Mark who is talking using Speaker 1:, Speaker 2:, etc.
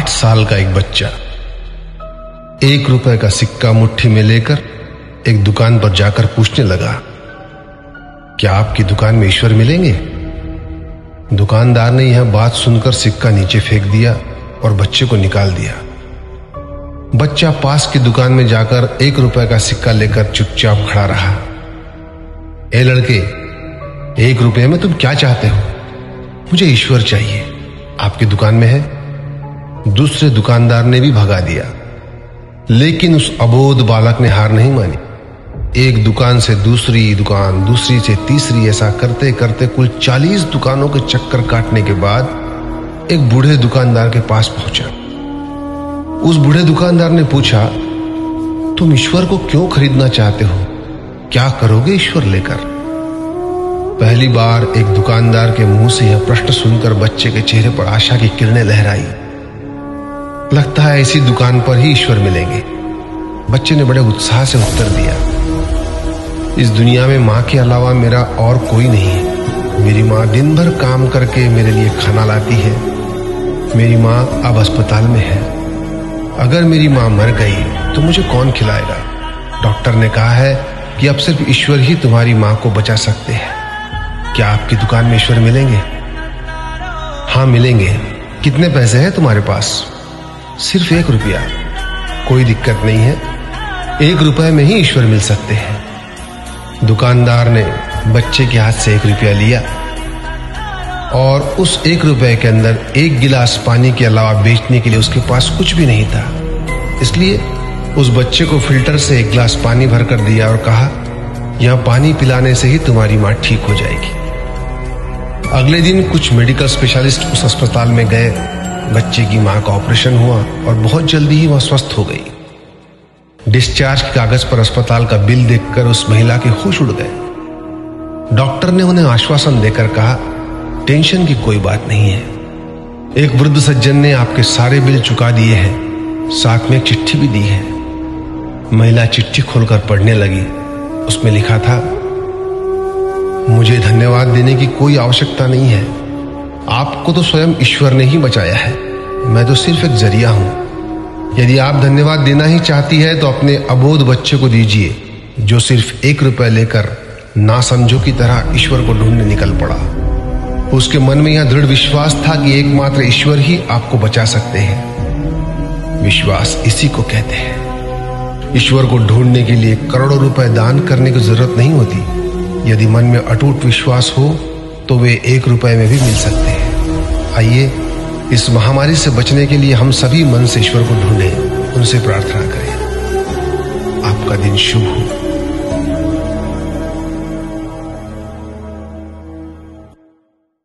Speaker 1: 8 साल का एक बच्चा 1 रुपए का सिक्का मुट्ठी में लेकर एक दुकान पर जाकर पूछने लगा, क्या आपकी दुकान में ईश्वर मिलेंगे? दुकानदार ने यह बात सुनकर सिक्का नीचे फेंक दिया और बच्चे को निकाल दिया। बच्चा पास की दुकान में जाकर 1 रुपए का सिक्का लेकर चुपचाप खड़ा रहा। ए लड़के, 1 रुपए में तुम क्या चाहते हो? मुझे ईश्वर चाहिए, आपकी दुकान में है। दूसरे दुकानदार ने भी भगा दिया, लेकिन उस अबोध बालक ने हार नहीं मानी। एक दुकान से दूसरी दुकान, दूसरी से तीसरी, ऐसा करते करते कुल 40 दुकानों के चक्कर काटने के बाद एक बूढ़े दुकानदार के पास पहुंचा। उस बूढ़े दुकानदार ने पूछा, तुम ईश्वर को क्यों खरीदना चाहते हो? क्या करोगे ईश्वर लेकर? पहली बार एक दुकानदार के मुंह से यह प्रश्न सुनकर बच्चे के चेहरे पर आशा की किरणें लहराई। लगता है इसी दुकान पर ही ईश्वर मिलेंगे। बच्चे ने बड़े उत्साह से उत्तर दिया, इस दुनिया में मां के अलावा मेरा और कोई नहीं है। मेरी मां दिन भर काम करके मेरे लिए खाना लाती है। मेरी मां अब अस्पताल में है। अगर मेरी मां मर गई तो मुझे कौन खिलाएगा? डॉक्टर ने कहा है कि अब सिर्फ ईश्वर ही तुम्हारी मां को बचा सकते हैं। क्या आपकी दुकान में ईश्वर मिलेंगे? हाँ मिलेंगे। कितने पैसे हैं तुम्हारे पास? सिर्फ 1 रुपया। कोई दिक्कत नहीं है, 1 रुपए में ही ईश्वर मिल सकते हैं। दुकानदार ने बच्चे के हाथ से 1 रुपया लिया और उस 1 रुपए के अंदर 1 गिलास पानी के अलावा बेचने के लिए उसके पास कुछ भी नहीं था। इसलिए उस बच्चे को फिल्टर से 1 गिलास पानी भरकर दिया और कहा, यह पानी पिलाने से ही तुम्हारी मां ठीक हो जाएगी। अगले दिन कुछ मेडिकल स्पेशलिस्ट उस अस्पताल में गए। बच्चे की मां का ऑपरेशन हुआ और बहुत जल्दी ही वह स्वस्थ हो गई। डिस्चार्ज के कागज पर अस्पताल का बिल देखकर उस महिला के होश उड़ गए। डॉक्टर ने उन्हें आश्वासन देकर कहा, टेंशन की कोई बात नहीं है। एक वृद्ध सज्जन ने आपके सारे बिल चुका दिए हैं, साथ में एक चिट्ठी भी दी है। महिला चिट्ठी खोलकर पढ़ने लगी। उसमें लिखा था, मुझे धन्यवाद देने की कोई आवश्यकता नहीं है। आपको तो स्वयं ईश्वर ने ही बचाया है। मैं तो सिर्फ एक जरिया हूं। यदि आप धन्यवाद देना ही चाहती है तो अपने अबोध बच्चे को दीजिए, जो सिर्फ 1 रुपए लेकर नासमझों की तरह ईश्वर को ढूंढने निकल पड़ा। उसके मन में यह दृढ़ विश्वास था कि एकमात्र ईश्वर ही आपको बचा सकते हैं। विश्वास इसी को कहते हैं। ईश्वर को ढूंढने के लिए करोड़ों रुपए दान करने की जरूरत नहीं होती। यदि मन में अटूट विश्वास हो तो वे 1 रुपए में भी मिल सकते हैं। आइए इस महामारी से बचने के लिए हम सभी मन से ईश्वर को ढूंढें, उनसे प्रार्थना करें। आपका दिन शुभ हो।